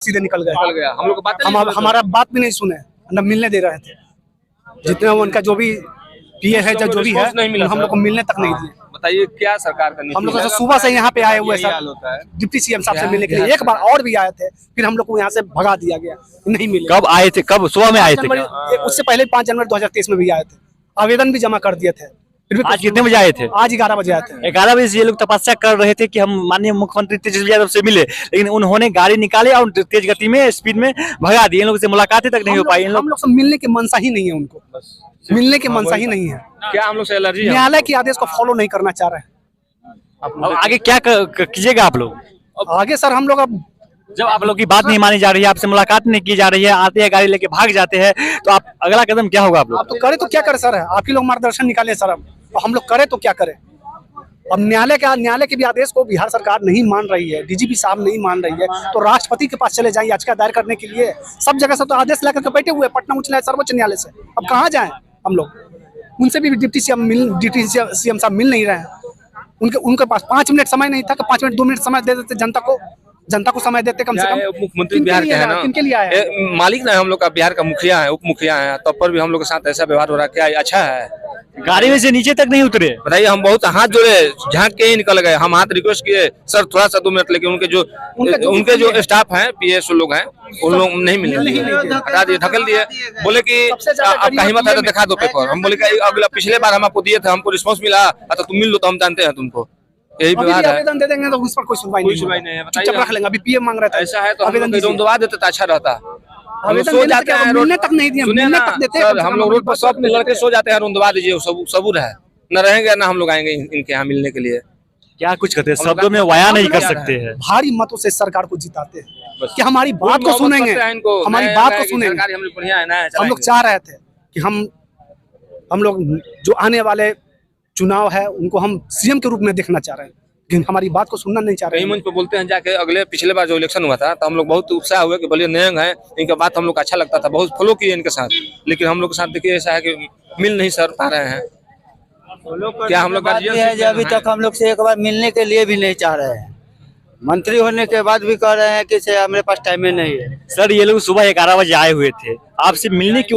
सीधे निकल गया। हम लोग को बात हमारा बात भी नहीं सुने, न मिलने दे रहे थे। जितना उनका जो भी पीए है, जो भी है, हम लोग को मिलने तक नहीं दिए। बताइए क्या सरकार का हम लोग तो सुबह से यहाँ पे आए हुए सर, डिप्टी सीएम साहब से मिलने के लिए। एक बार और भी आए थे, फिर हम लोग को यहाँ से भगा दिया गया, नहीं मिले। कब आए थे? कब सुबह में आए थे? उससे पहले 5 जनवरी 2023 में भी आए थे, आवेदन भी जमा कर दिए थे। आज कितने बजे आए थे? आज 11 बजे आए थे। 11 बजे से ये लोग तपस्या कर रहे थे कि हम माननीय मुख्यमंत्री तेजस्वी यादव से मिले, लेकिन उन्होंने गाड़ी निकाले और तेज गति में स्पीड में भगा दिए। इन लोगों से मुलाकातें तक नहीं हो पाई। हम लोग से मिलने की मनसा ही नहीं है, उनको मिलने की मनसा ही नहीं है। क्या हम लोग से एलर्जी है? न्यायालय के आदेश को फॉलो नहीं करना चाह रहे हैं। अब आगे क्या कीजिएगा आप लोग? आगे सर हम लोग अब जब आप लोग की बात नहीं मानी जा रही है, आपसे मुलाकात नहीं की जा रही है, आते हैं गाड़ी लेके भाग जाते हैं, तो आप अगला कदम क्या होगा? आप लोग तो करे तो क्या करे सर, आप ही लोग मार्गदर्शन निकाले सर। अब हम लोग करे तो क्या करे? अब न्यायालय के भी आदेश को बिहार सरकार नहीं मान रही है, डीजीपी साहब नहीं मान रही है, तो राष्ट्रपति के पास चले जाएं याचिका दायर करने के लिए। सब जगह से तो आदेश लेकर के बैठे हुए, पटना उच्च न्यायालय, सर्वोच्च न्यायालय से। अब कहाँ जाएं हम लोग? उनसे भी डिप्टी सीएम साहब मिल नहीं रहे हैं। उनके पास 5 मिनट समय नहीं था कि 5 मिनट 2 मिनट समय दे देते जनता को समय देते कम से कम। मुख्यमंत्री बिहार के है ना, किनके लिए आए? मालिक ना हम लोग का, बिहार का मुखिया है, उप मुखिया है, तब पर भी हम लोग के साथ ऐसा व्यवहार हो रहा है। क्या अच्छा है? गाड़ी में से नीचे तक नहीं उतरे? बताइए, हम बहुत हाथ जोड़े, झांक के ही निकल गए। हम हाथ रिक्वेस्ट किए सर थोड़ा सा 2 मिनट, लेकिन उनके जो स्टाफ हैं, पीएस लोग हैं, उन लोग नहीं मिले, हटा दिए, धकेल दिए। बोले कि आपका हिम्मत है तो दिखा दो पेपर। हम बोले कि अगला पिछले बार हम आपको दिए थे, हमको रिस्पॉन्स मिला, तो तुम मिल लो, तो हम जानते हैं तुमको। यही व्यवहार है। आवेदन दे देंगे तो उस पर कोई सुनवाई नहीं है। चुपचाप रख लेंगे। अभी पीएम मांग रहा था, ऐसा है तो आवेदन दबा देते तो अच्छा रहता। आवेदन सो जाते हैं, मिलने तक नहीं दिया, मिलने तक देते सर, हम लोग रोड पर सब लड़के सो जाते हैं, रुंदवा दीजिए, सबूर है, न रहेंगे ना हम लोग आएंगे इनके यहाँ मिलने के लिए। क्या कुछ कहते हैं? शब्दों में बयान नहीं कर सकते हैं। भारी मतों से सरकार को जिताते हैं कि हमारी बात को सुनेंगे, हमारी बात को सुनेंगे। हम लोग चाह रहे थे कि हम लोग जो आने वाले चुनाव है उनको हम सीएम के रूप में देखना चाह रहे हैं, लेकिन हमारी बात को सुनना नहीं चाह रहे हैं। कहीं मंच पे बोलते हैं जाके, पिछले बार जो इलेक्शन हुआ था तो हम लोग बहुत उत्साह हुए कि बोलिए नयंग है, इनका बात हम लोग अच्छा लगता था, बहुत फॉलो किए इनके साथ। लेकिन हम लोग के साथ देखिए ऐसा है कि मिल नहीं सर पा रहे हैं। क्या हम लोग अभी तक हम लोग से एक बार मिलने के लिए भी नहीं चाह रहे हैं। मंत्री होने के बाद भी कह रहे हैं कि मेरे पास टाइम ही नहीं है। सर ये लोग सुबह 11 बजे आए हुए थे, आपसे मिलने की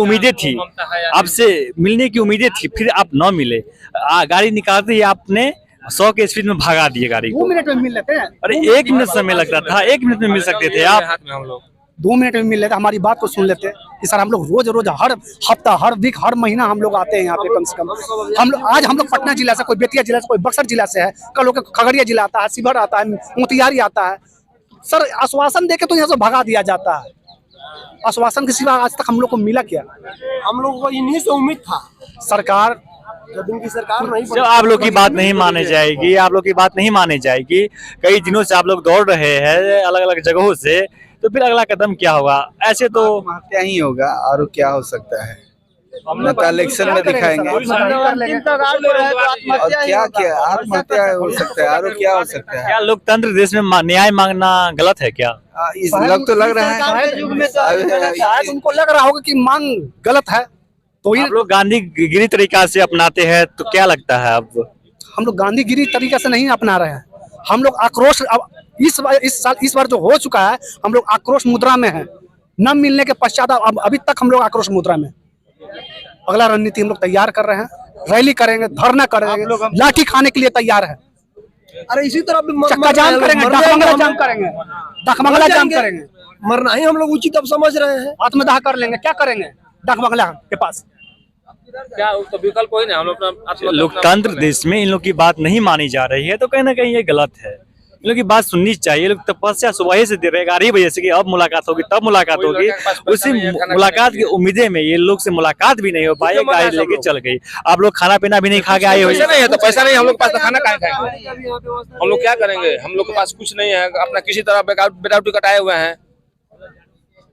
उम्मीदें थी, फिर आप न मिले, गाड़ी निकालते ही आपने 100 के स्पीड में भगा दिए गाड़ी को। 2 मिनट में मिल लेते हैं। अरे 1 मिनट समय लगता था, 1 मिनट में मिल सकते थे आप। 2 मिनट में मिल लेते, हमारी बात को सुन लेते कि सर हम लोग रोज हर हफ्ता, हर वीक, हर महीना हम लोग आते हैं यहाँ पे कम से कम। आज हम लोग पटना जिला से, कोई बेतिया जिला से, कोई बक्सर जिला से है, कल लोग खगड़िया जिला आता है, शिवहर आता है, मोतिहारी आता है। सर आश्वासन देके तो यहाँ से भगा दिया जाता है। आश्वासन के सिवा आज तक हम लोग को मिला क्या? हम लोग को इन्हीं से उम्मीद था। सरकार जब इनकी सरकार नहीं, जब आप लोग की बात नहीं मानी जाएगी, कई दिनों से आप लोग दौड़ रहे हैं अलग अलग जगहों से, तो फिर अगला कदम क्या होगा? ऐसे तो आत्महत्या ही होगा और क्या हो सकता है? हम लोग इलेक्शन में दिखाएंगे और क्या आत्महत्या हो सकता है और क्या हो सकता है? क्या लोकतंत्र देश में न्याय मांगना गलत है क्या? इस लग रहा है, उनको लग रहा होगा कि मांग गलत है, तो आप लोग गांधीगिरी तरीका से अपनाते हैं, तो क्या लगता है अब? हम लोग गांधीगिरी तरीका से नहीं अपना रहे हैं। हम लोग आक्रोश, अब इस बार जो हो चुका है, हम लोग आक्रोश मुद्रा में हैं। न मिलने के पश्चात अभी तक हम लोग आक्रोश मुद्रा में। अगला रणनीति हम लोग तैयार कर रहे हैं, रैली करेंगे, धरना करेंगे, लाठी खाने के लिए तैयार है। अरे इसी तरह चक्का जाम करेंगे, डाकबंगला जाम करेंगे, मरना ही हम लोग उचित अब समझ रहे हैं। आत्मदाह कर लेंगे, क्या करेंगे डाकबंगला के पास? क्या तो विकल्प कोई नहीं। हम लोग लोकतंत्र देश में इन लोग की बात नहीं मानी जा रही है, तो कहीं ना कहीं ये गलत है। इन लोग की बात सुननी चाहिए। लोग तपस्या सुबह से दे रहे हैं 11 बजे से कि अब मुलाकात होगी, तब मुलाकात होगी। उसी मुलाकात की उम्मीदें में ये लोग से मुलाकात भी नहीं हो पाई, गाड़ी लेके चल गई। आप लोग खाना पीना भी नहीं खा के आए हो। पैसा नहीं है तो पैसा नहीं, हम लोग के पास खाना कहाँ खाएंगे? हम लोग क्या करेंगे? हम लोग के पास कुछ नहीं है, अपना किसी तरह बेटाउटी कटाए हुए हैं।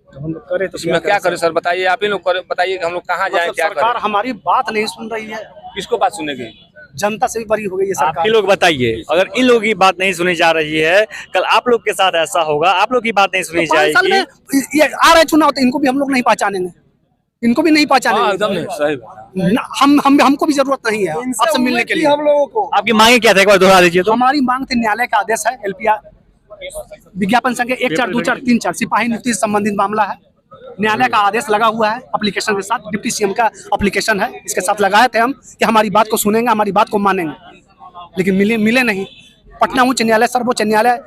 हम लोग करे तो इसमें क्या करें सर? बताइए, आप ही लोग बताइए कि हम लोग कहाँ जाएं, क्या करें? सरकार हमारी बात नहीं सुन रही है। किसको बात सुनेगी? जनता से भी बड़ी हो गई है सरकार। आप ही लोग बताइए, अगर इन लोगों की बात नहीं सुनी जा रही है, कल आप लोग के साथ ऐसा होगा, आप लोग की बात नहीं सुनी जाएगी। ये आ रहे चुनाव, तो इनको भी हम लोग नहीं पहचानेंगे, इनको भी नहीं पहचानेंगे। एकदम सही। हमको भी जरूरत नहीं है आपसे मिलने के लिए। हम लोगों को आपकी मांगे क्या था, एक बार दोहरा दीजिए तो। हमारी मांग थी, न्यायालय का आदेश है, विज्ञापन संख्या 142434 सिपाही नियुक्ति से संबंधित मामला है। न्यायालय का आदेश लगा हुआ है एप्लीकेशन के साथ, डिप्टी सीएम का एप्लीकेशन है, इसके साथ लगाए थे हम कि हमारी बात को सुनेंगे, हमारी बात को मानेंगे, लेकिन मिले नहीं। पटना उच्च न्यायालय, सर्वोच्च न्यायालय,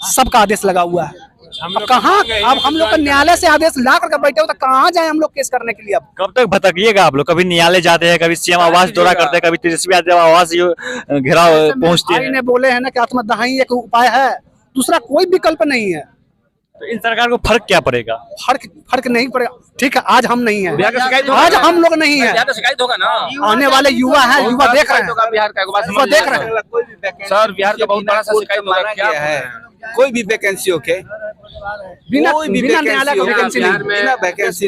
सबका आदेश लगा हुआ है। अब कहाँ, अब हम लोग का न्यायालय से आदेश ला करके बैठे हो तो कहाँ जाए हम लोग केस करने के लिए? अब कब तक भटकिएगा आप लोग? कभी न्यायालय जाते हैं, कभी सीएम आवास दौरा करते हैं, कभी तेजस्वी यादव आवास घेराव पहुंचते भाई हैं। ने बोले हैं ना कि आत्मदाही एक उपाय है, दूसरा कोई विकल्प नहीं है। तो इन सरकार को फर्क क्या पड़ेगा? फर्क नहीं पड़ेगा। ठीक है, आज हम नहीं बिहार का शिकायत है, होगा आज ना? हम लोग नहीं है, बिहार का शिकायत होगा ना? आने वाले युवा हैं, युवा देख रहे हैं, बिहार का युवा देख रहे हैं। सर, बिहार का बहुत बड़ा सा शिकायत होगा, क्या है कोई भी वैकेंसी ओके, बिना कोई भी बिना न्यायालय का वैकेंसी बिहार नहीं। में बिना वैकेंसी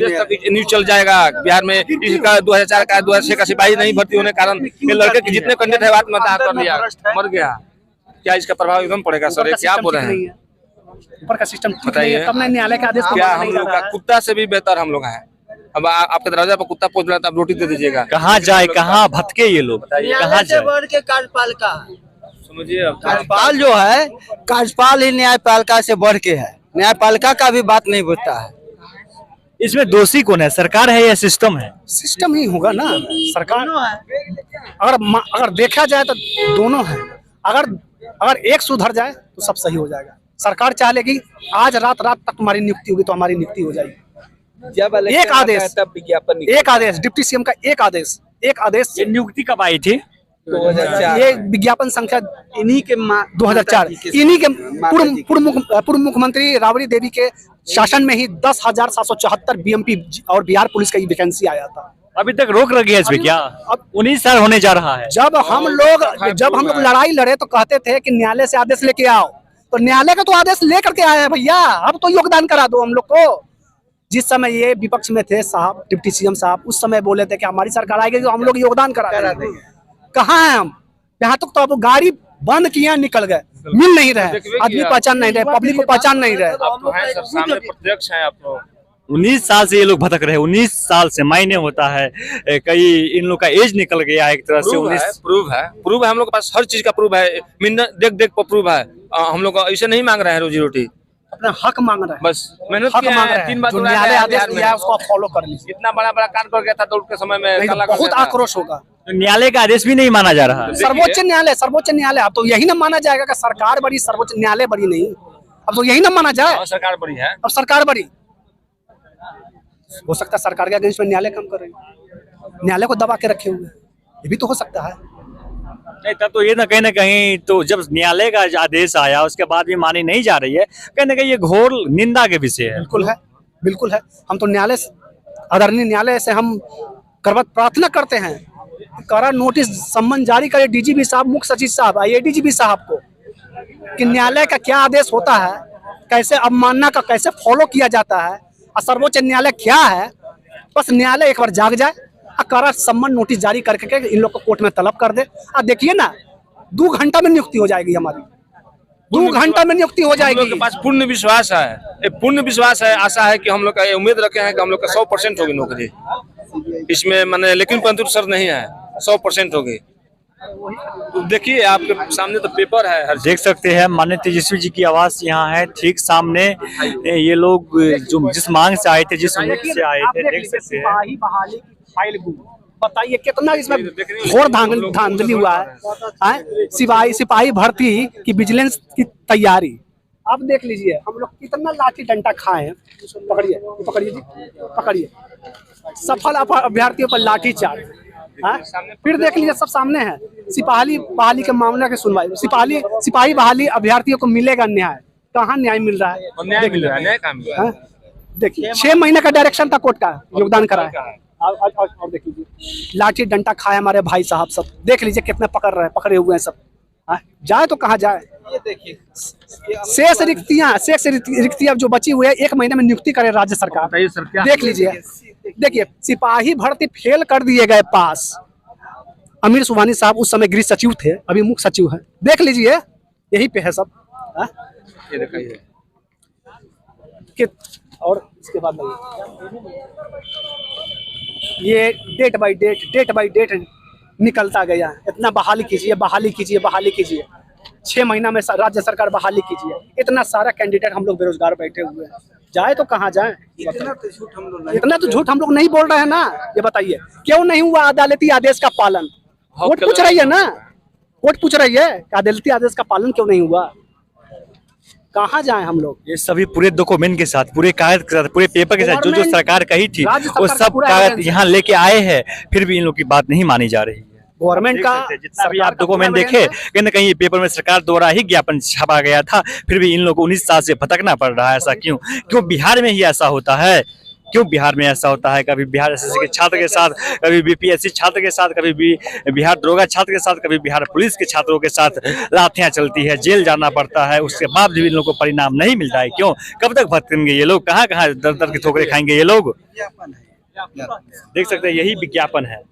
न्यूज चल जाएगा। बिहार में इसका 2004 का 2006 का सिपाही नहीं भर्ती होने के कारण ये लड़के के जितने कैंडिडेट है आत्महत्या कर लिया, मर गया। क्या इसका प्रभाव एकदम पड़ेगा सर? ये क्या बोल रहे हैं? ऊपर का सिस्टम ठीक नहीं बताइए। है, तब ना न्यायालय का आदेश को क्या माना हम नहीं लोग जा का रहा है। कुत्ता से भी बेहतर हम लोग हैं। अब आपके दरवाजा पर कुत्ता पहुंच रहा है तो आप रोटी दे दीजिएगा। कहाँ जाए, कहाँ भटके ये लोग, कहाँ न्यायालय से जाए? बढ़ के कार्यपालिका, समझिए, अब कार्यपाल जो है, कार्यपाल ही न्यायपालिका से बढ़ के है, न्यायपालिका का भी बात नहीं बुझता है। इसमें दोषी कौन है, सरकार है या सिस्टम है? सिस्टम ही होगा ना, सरकार। अगर देखा जाए तो दोनों है। अगर एक सुधर जाए तो सब सही हो जाएगा। सरकार चाह लेगी आज रात तक तुम्हारी नियुक्ति होगी तो हमारी नियुक्ति हो जाएगी। जब एक आदेश, तब विज्ञापन एक आदेश, डिप्टी सीएम का एक आदेश ये नियुक्ति कब आई थी? 2004 ये विज्ञापन संख्या इन्हीं के 2004 इन्हीं के पूर्व मुख्यमंत्री राबड़ी देवी के शासन में ही 10,774 बीएमपी और बिहार पुलिस का ये वैकेंसी आया था। अभी तक रोक रखी है इस पे क्या? अब 19 साल होने जा रहा है। जब हम लोग लड़ाई लड़े तो कहते थे कि न्यायालय से आदेश लेके आओ, तो न्यायालय का तो आदेश लेकर के आए हैं भैया। अब तो योगदान करा दो हम लोग को। जिस समय ये विपक्ष में थे साहब, डिप्टी सीएम साहब, उस समय बोले थे कि हमारी सरकार आएगी तो हम लोग योगदान करा देंगे। कहाँ हैं हम? यहाँ तक तो अब गाड़ी बंद किया, निकल गए, मिल नहीं रहे, आदमी पहचान नहीं रहे, पब्लिक को पहचान नहीं रहे। आप तो हैं सर, सामने प्रत्यक्ष हैं आप तो। 19 साल से ये लोग भटक रहे हैं। 19 साल से मायने होता है, कई इन लोग का एज निकल गया एक तरह से। 19 प्रूव है हम लोग के पास, हर चीज का प्रूफ है। देख पर प्रूफ है। हम लोग ऐसे नहीं मांग रहे हैं रोजी रोटी, अपना हक मांग रहे हैं, बस मेहनत हक किए मांग हैं। रहे 3 हैं। बार जो तो न्यायालय आया आदेश बिहार दिया है में। उसको आप फॉलो कर लीजिए, इतना बड़ा कांड कर गया था दौड़ के समय में, नहीं तो काला कर बहुत दिया था। आक्रोश होगा। तो न्यायालय का आदेश भी नहीं माना जा रहा है। सर्वोच्च न्यायालय अब तो यही ना माना जाएगा कि सरकार बड़ी, सर्वोच्च न्यायालय बड़ी नहीं। अब तो यही ना माना जाए। और सरकार बड़ी है। अब सरकार बड़ी हो सकता है, सरकार के अगेंस्ट में न्यायालय काम कर रही है, न्यायालय को दबा के रखे हुए हैं, ये भी तो हो सकता है। नहीं तब तो ये ना कहीं तो जब न्यायालय का आदेश आया उसके बाद भी मानी नहीं जा रही है, कहीं ना कहीं ये घोर निंदा के विषय है। बिल्कुल है। हम तो न्यायालय, आदरणीय न्यायालय से हम करवत प्रार्थना करते हैं, कड़ा नोटिस सम्मन जारी करे डीजीपी साहब, मुख्य सचिव साहब, आईएडीजीपी साहब को, कि न्यायालय का क्या आदेश होता है, कैसे अवमानना का कैसे फॉलो किया जाता है, और सर्वोच्च न्यायालय क्या है। बस न्यायालय एक बार जाग जाए और कड़ा सम्मन नोटिस जारी करके इन लोग को कोर्ट में तलब कर दे। और देखिए ना, 2 घंटा में नियुक्ति हो जाएगी हमारी, 2 घंटा में नियुक्ति हो हम लोग जाएगी। के पास पूर्ण विश्वास है, पूर्ण विश्वास है, आशा है कि हम लोग का ये उम्मीद रखे हैं कि हम लोग का 100% होगी नौकरी इसमें, मैंने लेकिन परंतु सर नहीं है, 100% होगी। तो देखिए आपके सामने तो पेपर है, हर देख सकते हैं माननीय तेजस्वी जी की आवास यहाँ है, ठीक सामने ये लोग जो जिस मांग से आए थे, जिस उम्मीद से आए थे, देख सकते हैं। सिपाही बहाली की फाइल गुम, बताइए कितना इसमें घोर धांधली हुआ है। सिपाही भर्ती की विजिलेंस की तैयारी, अब देख लीजिए हम लोग कितना लाठी डंडा खाए हैं। पकड़िए सफल अभ्यर्थियों पर लाठी चार्ज। फिर देख लीजिए, सब सामने है। सिपाही बहाली के मामले की सुनवाई, सिपाही बहाली अभ्यर्थियों को मिलेगा न्याय, कहाँ न्याय मिल रहा है? देखिए 6 महीने का डायरेक्शन था कोर्ट का, योगदान करा है। और देख लीजिए लाठी डंडा खाए हमारे भाई साहब सब, देख लीजिए कितने पकड़े हुए हैं सब। जाए तो कहाँ जाए? ये देखिए शेष रिक्तियां जो बची हुई है, 1 महीने में नियुक्ति करे राज्य सरकार। देख लीजिए, देखिए सिपाही भर्ती फेल कर दिए गए पास। अमीर सुबहानी साहब उस समय गृह सचिव थे, अभी मुख्य सचिव है। देख लीजिए यही पे है सब। और इसके बाद ये डेट बाई डेट निकलता गया। इतना बहाली कीजिए। 6 महीना में राज्य सरकार बहाली कीजिए। इतना सारा कैंडिडेट हम लोग बेरोजगार बैठे हुए हैं, जाए तो कहाँ जाए? इतना तो झूठ हम लोग नहीं बोल रहे हैं ना। ये बताइए क्यों नहीं हुआ अदालती आदेश का पालन? कोर्ट पूछ रही है ना, कोर्ट पूछ रही है अदालती आदेश का पालन क्यों नहीं हुआ? कहाँ जाएं हम लोग? ये सभी पूरे डॉक्यूमेंट के साथ, पूरे कागज के साथ, पूरे पेपर के साथ, जो सरकार कही थी वो सब कागज यहाँ लेके आए हैं, फिर भी इन लोग की बात नहीं मानी जा रही है। गवर्नमेंट का जितना भी आप डॉक्यूमेंट देखे कहीं ना कहीं ये पेपर में सरकार द्वारा ही ज्ञापन छापा गया था, फिर भी इन लोग को 19 साल से भटकना पड़ रहा है। ऐसा क्यों बिहार में ही ऐसा होता है? क्यों बिहार में ऐसा होता है? कभी बिहार एसएससी के छात्र के साथ, कभी बीपीएससी छात्र के साथ, कभी भी बिहार दरोगा छात्र के साथ, कभी बिहार पुलिस के छात्रों के साथ लाठियां चलती है, जेल जाना पड़ता है, उसके बाद भी इन लोगों को परिणाम नहीं मिलता है। क्यों? कब तक भटकेंगे ये लोग? कहाँ कहाँ दर दर की ठोकरें खाएंगे ये लोग? देख सकते हैं, यही विज्ञापन है।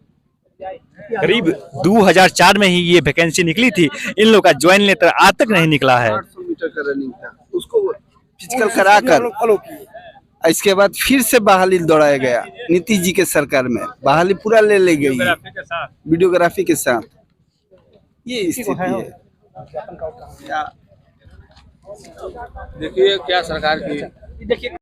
करीब 2004 में ही ये वैकेंसी निकली थी, इन लोग का ज्वाइन लेटर आज तक नहीं निकला है। 800 मीटर का रनिंग था, उसको फिजिकल करा कर इसके बाद फिर से बहाली दौड़ाया गया। नीतीश जी के सरकार में बहाली पूरा ले गई है वीडियोग्राफी के साथ। ये स्थिति है। देखिए क्या सरकार की